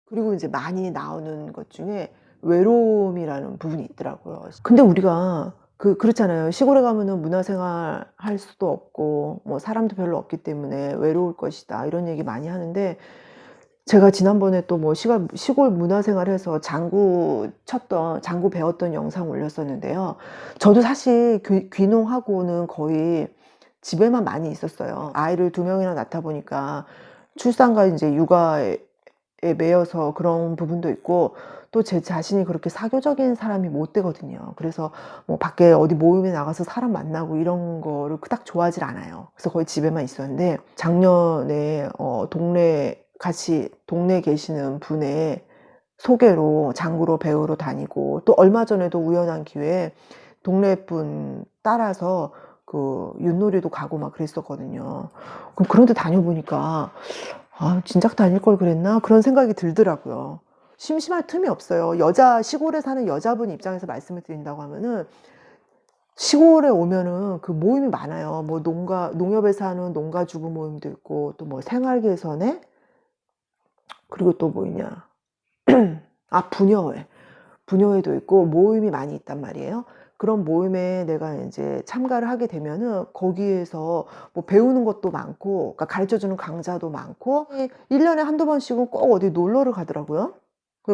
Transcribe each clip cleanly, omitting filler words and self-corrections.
그리고 이제 많이 나오는 것 중에 외로움이라는 부분이 있더라고요. 근데 우리가 그렇잖아요. 시골에 가면은 문화생활 할 수도 없고 뭐 사람도 별로 없기 때문에 외로울 것이다 이런 얘기 많이 하는데, 제가 지난번에 또 뭐 시골 문화생활해서 장구 배웠던 영상 올렸었는데요. 저도 사실 귀농하고는 거의 집에만 많이 있었어요. 아이를 2명이나 낳다 보니까 출산과 이제 육아에 매여서 그런 부분도 있고, 또 제 자신이 그렇게 사교적인 사람이 못 되거든요. 그래서 뭐 밖에 어디 모임에 나가서 사람 만나고 이런 거를 그닥 좋아하질 않아요. 그래서 거의 집에만 있었는데, 작년에 동네에 계시는 분의 소개로 장구로 배우러 다니고, 또 얼마 전에도 우연한 기회에 동네 분 따라서 그 윷놀이도 가고 막 그랬었거든요. 그럼 그런 데 다녀보니까 진작 다닐 걸 그랬나? 그런 생각이 들더라고요. 심심할 틈이 없어요. 시골에 사는 여자분 입장에서 말씀을 드린다고 하면은, 시골에 오면은 그 모임이 많아요. 뭐 농협에서 하는 농가주부 모임도 있고, 또 뭐 생활개선에, 그리고 또 뭐 있냐. 부녀회도 있고 모임이 많이 있단 말이에요. 그런 모임에 내가 이제 참가를 하게 되면은 거기에서 뭐 배우는 것도 많고, 그러니까 가르쳐주는 강좌도 많고, 1년에 한두 번씩은 꼭 어디 놀러를 가더라고요.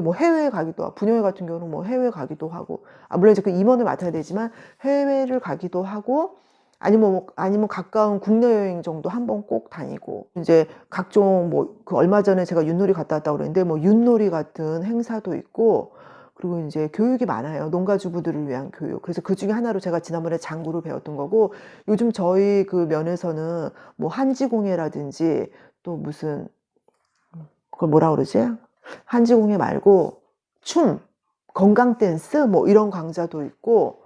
뭐 해외에 가기도 하고, 부녀회 같은 경우는 뭐 해외 가기도 하고, 물론 이제 그 임원을 맡아야 되지만 해외를 가기도 하고, 아니면 가까운 국내 여행 정도 한 번 꼭 다니고, 이제 각종 뭐 그 얼마 전에 제가 윷놀이 갔다 왔다고 그랬는데, 뭐 윷놀이 같은 행사도 있고, 그리고 이제 교육이 많아요. 농가주부들을 위한 교육. 그래서 그 중에 하나로 제가 지난번에 장구를 배웠던 거고, 요즘 저희 그 면에서는 뭐 한지공예라든지, 또 무슨, 그걸 뭐라 그러지? 한지공예 말고 춤, 건강 댄스 뭐 이런 강좌도 있고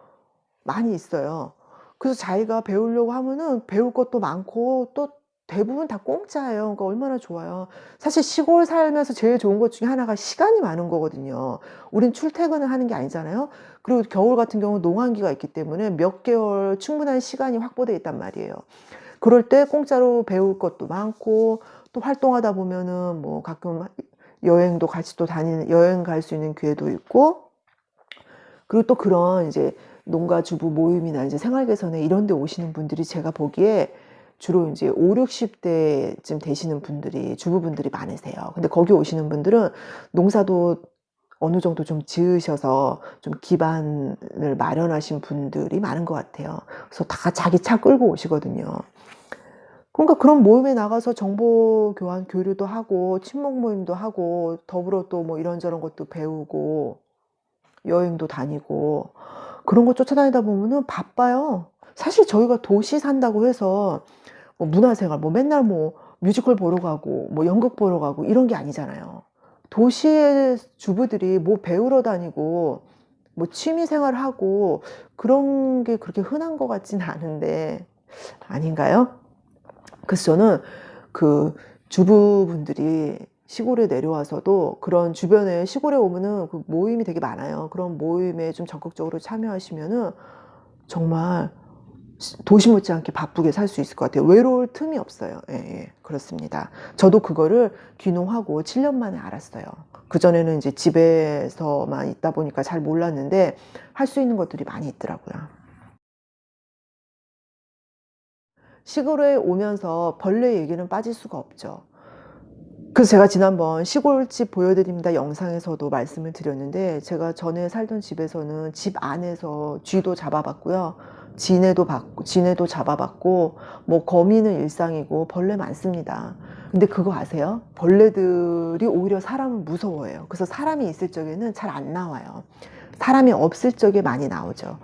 많이 있어요. 그래서 자기가 배우려고 하면은 배울 것도 많고, 또 대부분 다 공짜예요. 그러니까 얼마나 좋아요. 사실 시골 살면서 제일 좋은 것 중에 하나가 시간이 많은 거거든요. 우린 출퇴근을 하는 게 아니잖아요. 그리고 겨울 같은 경우 농한기가 있기 때문에 몇 개월 충분한 시간이 확보되어 있단 말이에요. 그럴 때 공짜로 배울 것도 많고, 또 활동하다 보면은 뭐 가끔 여행도 같이 또 여행 갈 수 있는 기회도 있고, 그리고 또 그런 이제 농가 주부 모임이나 이제 생활개선에 이런 데 오시는 분들이 제가 보기에 주로 이제 5, 60대쯤 되시는 분들이, 주부분들이 많으세요. 근데 거기 오시는 분들은 농사도 어느 정도 좀 지으셔서 좀 기반을 마련하신 분들이 많은 것 같아요. 그래서 다 자기 차 끌고 오시거든요. 그러니까 그런 모임에 나가서 정보 교환, 교류도 하고, 친목 모임도 하고, 더불어 또 뭐 이런저런 것도 배우고, 여행도 다니고, 그런 거 쫓아다니다 보면은 바빠요. 사실 저희가 도시 산다고 해서 뭐 문화생활, 뭐 맨날 뭐 뮤지컬 보러 가고, 뭐 연극 보러 가고 이런 게 아니잖아요. 도시의 주부들이 뭐 배우러 다니고, 뭐 취미 생활하고, 그런 게 그렇게 흔한 것 같진 않은데, 아닌가요? 그래서 저는 그 주부분들이 시골에 내려와서도 그런 주변에, 시골에 오면은 그 모임이 되게 많아요. 그런 모임에 좀 적극적으로 참여하시면은 정말 도시 못지않게 바쁘게 살 수 있을 것 같아요. 외로울 틈이 없어요. 예, 예, 그렇습니다. 저도 그거를 귀농하고 7년 만에 알았어요. 그전에는 이제 집에서만 있다 보니까 잘 몰랐는데 할 수 있는 것들이 많이 있더라고요. 시골에 오면서 벌레 얘기는 빠질 수가 없죠. 그래서 제가 지난번 시골집 보여드립니다 영상에서도 말씀을 드렸는데, 제가 전에 살던 집에서는 집 안에서 쥐도 잡아봤고요. 지네도 잡아봤고, 뭐 거미는 일상이고 벌레 많습니다. 근데 그거 아세요? 벌레들이 오히려 사람을 무서워해요. 그래서 사람이 있을 적에는 잘 안 나와요. 사람이 없을 적에 많이 나오죠.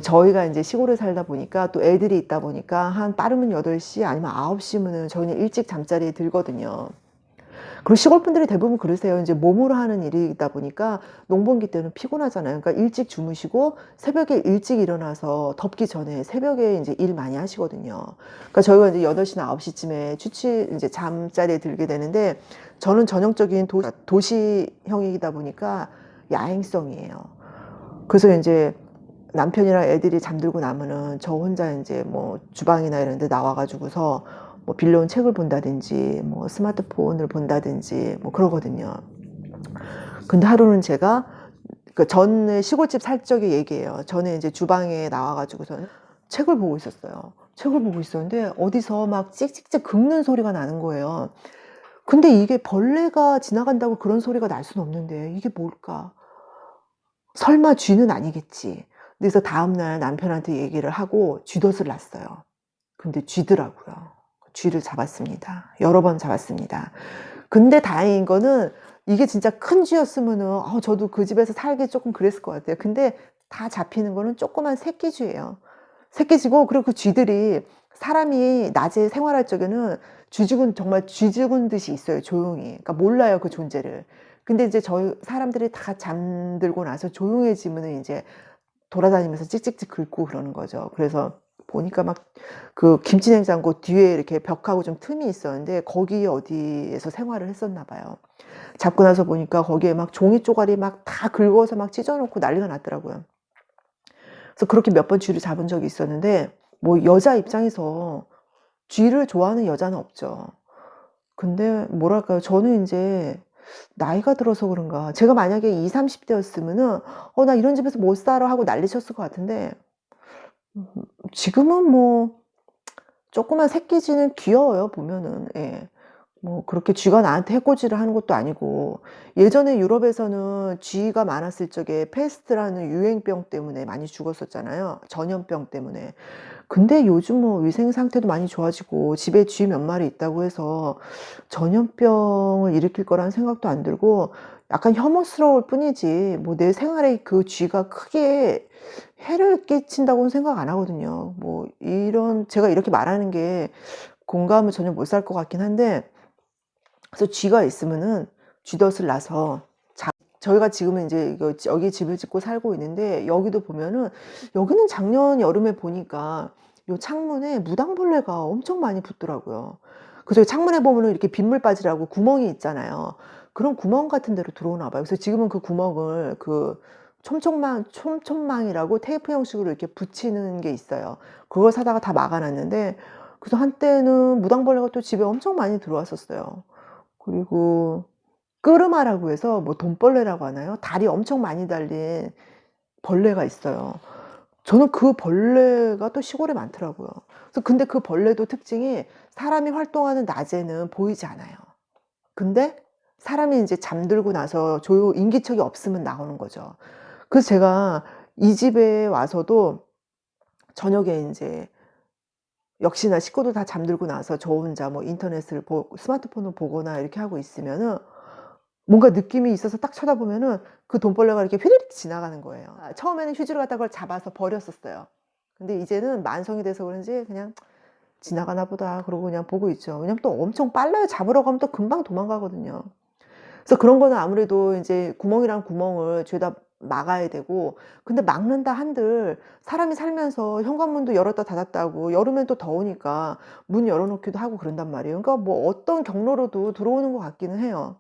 저희가 이제 시골에 살다 보니까, 또 애들이 있다 보니까 한 빠르면 8시 아니면 9시면은 저희는 일찍 잠자리에 들거든요. 그리고 시골 분들이 대부분 그러세요. 이제 몸으로 하는 일이다 보니까 농번기 때는 피곤하잖아요. 그러니까 일찍 주무시고 새벽에 일찍 일어나서 덥기 전에 새벽에 이제 일 많이 하시거든요. 그러니까 저희가 이제 8시나 9시쯤에 이제 잠자리에 들게 되는데, 저는 전형적인 도시형이다 보니까 야행성이에요. 그래서 이제 남편이랑 애들이 잠들고 나면은 저 혼자 이제 뭐 주방이나 이런 데 나와가지고서 뭐 빌려온 책을 본다든지, 뭐 스마트폰을 본다든지, 뭐 그러거든요. 근데 하루는 제가 그 전에 시골집 살 적의 얘기예요. 전에 이제 주방에 나와가지고서는 책을 보고 있었어요. 책을 보고 있었는데 어디서 막 찍찍찍 긁는 소리가 나는 거예요. 근데 이게 벌레가 지나간다고 그런 소리가 날 수는 없는데 이게 뭘까? 설마 쥐는 아니겠지. 그래서 다음날 남편한테 얘기를 하고 쥐덫을 놨어요. 근데 쥐더라고요. 쥐를 잡았습니다. 여러 번 잡았습니다. 근데 다행인 거는 이게 진짜 큰 쥐였으면은 저도 그 집에서 살기 조금 그랬을 것 같아요. 근데 다 잡히는 거는 조그만 새끼쥐예요. 새끼쥐고, 그리고 그 쥐들이 사람이 낮에 생활할 적에는 쥐죽은 정말 쥐죽은 듯이 있어요. 조용히. 그러니까 몰라요, 그 존재를. 근데 이제 저희 사람들이 다 잠들고 나서 조용해지면은 이제 돌아다니면서 찍찍찍 긁고 그러는 거죠. 그래서 보니까 막 그 김치냉장고 뒤에 이렇게 벽하고 좀 틈이 있었는데 거기 어디에서 생활을 했었나 봐요. 잡고 나서 보니까 거기에 막 종이 쪼가리 막 다 긁어서 막 찢어 놓고 난리가 났더라고요. 그래서 그렇게 몇 번 쥐를 잡은 적이 있었는데, 뭐 여자 입장에서 쥐를 좋아하는 여자는 없죠. 근데 뭐랄까요, 저는 인제 나이가 들어서 그런가, 제가 만약에 20-30 대였으면은 나 이런 집에서 못 살아." 하고 난리쳤을 것 같은데, 지금은 뭐 조그만 새끼쥐는 귀여워요, 보면은. 예. 뭐 그렇게 쥐가 나한테 해코지를 하는 것도 아니고, 예전에 유럽에서는 쥐가 많았을 적에 페스트라는 유행병 때문에 많이 죽었었잖아요, 전염병 때문에. 근데 요즘 뭐 위생 상태도 많이 좋아지고 집에 쥐 몇 마리 있다고 해서 전염병을 일으킬 거라는 생각도 안 들고, 약간 혐오스러울 뿐이지 뭐 내 생활에 그 쥐가 크게 해를 끼친다고는 생각 안 하거든요. 뭐 이런, 제가 이렇게 말하는 게 공감을 전혀 못 살 것 같긴 한데, 그래서 쥐가 있으면은 쥐덫을 놔서 저희가 지금은 이제 여기 집을 짓고 살고 있는데, 여기도 보면은 여기는 작년 여름에 보니까 요 창문에 무당벌레가 엄청 많이 붙더라고요. 그래서 창문에 보면은 이렇게 빗물 빠지라고 구멍이 있잖아요. 그런 구멍 같은 데로 들어오나 봐요. 그래서 지금은 그 구멍을 그 촘촘망이라고 테이프 형식으로 이렇게 붙이는 게 있어요. 그걸 사다가 다 막아 놨는데, 그래서 한때는 무당벌레가 또 집에 엄청 많이 들어왔었어요. 그리고 끄르마라고 해서 뭐 돈벌레라고 하나요? 다리 엄청 많이 달린 벌레가 있어요. 저는 그 벌레가 또 시골에 많더라고요. 그래서 근데 그 벌레도 특징이 사람이 활동하는 낮에는 보이지 않아요. 근데 사람이 인제 잠들고 나서 인기척이 없으면 나오는 거죠. 그래서 제가 이 집에 와서도 저녁에 인제 역시나 식구들 다 잠들고 나서 저 혼자 뭐 인터넷을 스마트폰을 보거나 이렇게 하고 있으면은 뭔가 느낌이 있어서 딱 쳐다보면은 그 돈벌레가 이렇게 휘리릭 지나가는 거예요. 처음에는 휴지로 갖다가 그걸 잡아서 버렸었어요. 근데 이제는 만성이 돼서 그런지 그냥 '지나가나 보다.' 그러고 그냥 보고 있죠. 왜냐면 또 엄청 빨라요. 잡으러 가면 또 금방 도망가거든요. 그래서 그런 거는 아무래도 인제 구멍이랑 구멍을 죄다 막아야 되고, 근데 막는다 한들 사람이 살면서 현관문도 열었다 닫았다 하고, 여름엔 또 더우니까 문 열어 놓기도 하고 그런단 말이에요. 그러니까 뭐 어떤 경로로도 들어오는 것 같기는 해요.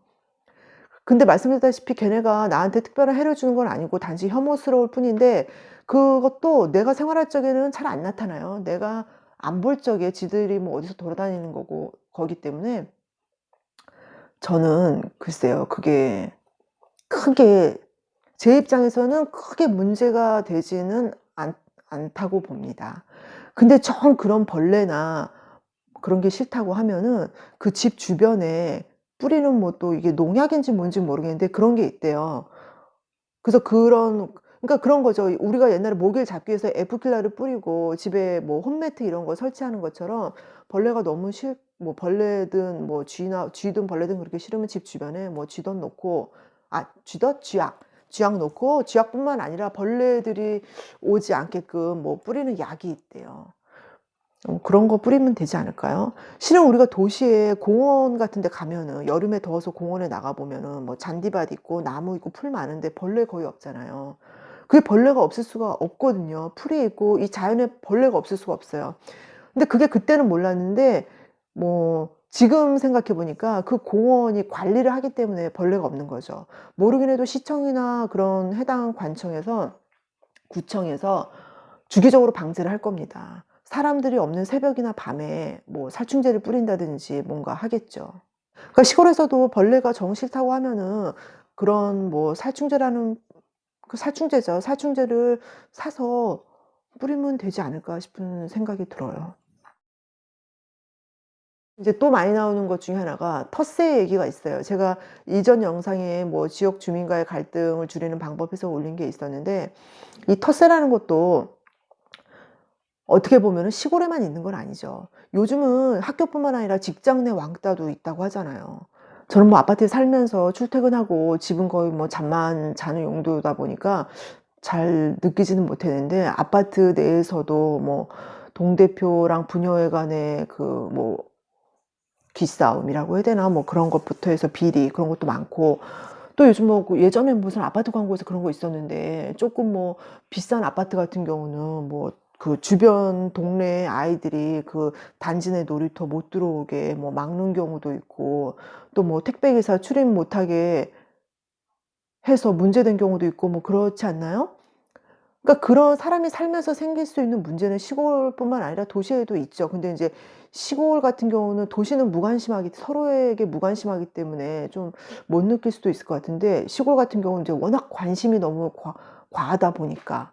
근데 말씀드렸다시피 걔네가 나한테 특별한 해를 주는 건 아니고 단지 혐오스러울 뿐인데, 그것도 내가 생활할 적에는 잘 안 나타나요. 내가 안 볼 적에 지들이 뭐 어디서 돌아다니는 거기 때문에 저는 글쎄요, 그게 크게 제 입장에서는 크게 문제가 되지는 않다고 봅니다. 근데 정 그런 벌레나 그런 게 싫다고 하면은 그 집 주변에 뿌리는 뭐 또 이게 농약인지 뭔지 모르겠는데 그런 게 있대요. 그래서 그러니까 그런 거죠. 우리가 옛날에 모기를 잡기 위해서 에프킬라를 뿌리고 집에 뭐 홈매트 이런 거 설치하는 것처럼, 벌레가 너무 뭐 벌레든 뭐 쥐든 벌레든 그렇게 싫으면 집 주변에 뭐 쥐덫 놓고, 쥐덫? 쥐약 놓고, 쥐약뿐만 아니라 벌레들이 오지 않게끔 뭐 뿌리는 약이 있대요. 그런 거 뿌리면 되지 않을까요? 실은 우리가 도시에 공원 같은 데 가면은 여름에 더워서 공원에 나가 보면은 뭐 잔디밭 있고 나무 있고 풀 많은데 벌레 거의 없잖아요. 그게 벌레가 없을 수가 없거든요. 풀이 있고 이 자연에 벌레가 없을 수가 없어요. 근데 그게 그때는 몰랐는데, 뭐 지금 생각해 보니까 그 공원이 관리를 하기 때문에 벌레가 없는 거죠. 모르긴 해도 시청이나 그런 해당 관청에서, 구청에서 주기적으로 방제를 할 겁니다. 사람들이 없는 새벽이나 밤에 뭐 살충제를 뿌린다든지 뭔가 하겠죠. 그러니까 시골에서도 벌레가 정 싫다고 하면은 그런 뭐 살충제라는 그 살충제죠. 살충제를 사서 뿌리면 되지 않을까 싶은 생각이 들어요. 이제 또 많이 나오는 것 중에 하나가 텃세 얘기가 있어요. 제가 이전 영상에 뭐 지역 주민과의 갈등을 줄이는 방법에서 올린 게 있었는데, 이 텃세라는 것도 어떻게 보면은 시골에만 있는 건 아니죠. 요즘은 학교뿐만 아니라 직장 내 왕따도 있다고 하잖아요. 저는 뭐 아파트에 살면서 출퇴근하고 집은 거의 뭐 잠만 자는 용도다 보니까 잘 느끼지는 못했는데, 아파트 내에서도 뭐 동대표랑 부녀회 간의 그 뭐 기싸움이라고 해야 되나, 뭐 그런 것부터 해서 비리, 그런 것도 많고, 또 요즘 뭐 예전에 무슨 아파트 광고에서 그런 거 있었는데, 조금 뭐 비싼 아파트 같은 경우는 뭐 그 주변 동네 아이들이 그 단지 내 놀이터 못 들어오게 뭐 막는 경우도 있고, 또 뭐 택배기사 출입 못하게 해서 문제된 경우도 있고, 뭐 그렇지 않나요? 그러니까 그런 사람이 살면서 생길 수 있는 문제는 시골뿐만 아니라 도시에도 있죠. 근데 이제 시골 같은 경우는, 도시는 무관심하기, 서로에게 무관심하기 때문에 좀 못 느낄 수도 있을 것 같은데, 시골 같은 경우는 이제 워낙 관심이 너무 과하다 보니까,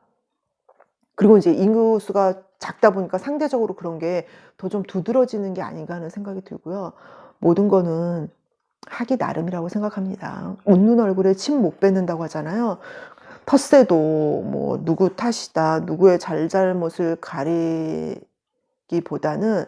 그리고 이제 인구수가 작다 보니까 상대적으로 그런 게 더 좀 두드러지는 게 아닌가 하는 생각이 들고요. 모든 거는 하기 나름이라고 생각합니다. 웃는 얼굴에 침 못 뱉는다고 하잖아요. 텃세도 뭐 누구 탓이다, 누구의 잘잘못을 가리기보다는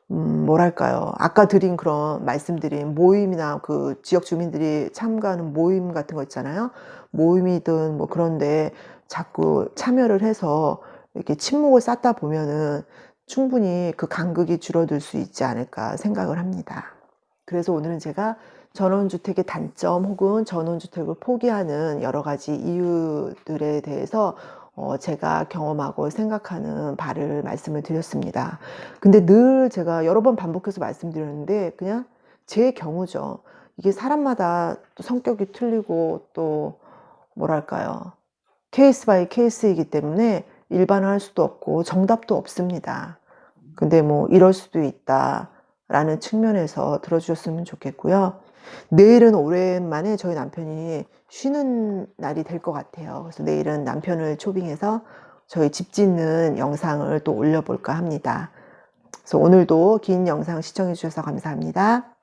뭐랄까요. 아까 드린 그런 말씀드린 모임이나 그 지역 주민들이 참가하는 모임 같은 거 있잖아요. 모임이든 뭐 그런데 자꾸 참여를 해서 이렇게 친목을 쌓다 보면은 충분히 그 간극이 줄어들 수 있지 않을까 생각을 합니다. 그래서 오늘은 제가 전원주택의 단점 혹은 전원주택을 포기하는 여러 가지 이유들에 대해서 제가 경험하고 생각하는 바를 말씀을 드렸습니다. 근데 늘 제가 여러 번 반복해서 말씀드렸는데, 그냥 제 경우죠. 이게 사람마다 또 성격이 틀리고, 또 뭐랄까요, 케이스 바이 케이스이기 때문에 일반화할 수도 없고 정답도 없습니다. 근데 뭐 이럴 수도 있다라는 측면에서 들어주셨으면 좋겠고요. 내일은 오랜만에 저희 남편이 쉬는 날이 될 것 같아요. 그래서 내일은 남편을 초빙해서 저희 집 짓는 영상을 또 올려볼까 합니다. 그래서 오늘도 긴 영상 시청해 주셔서 감사합니다.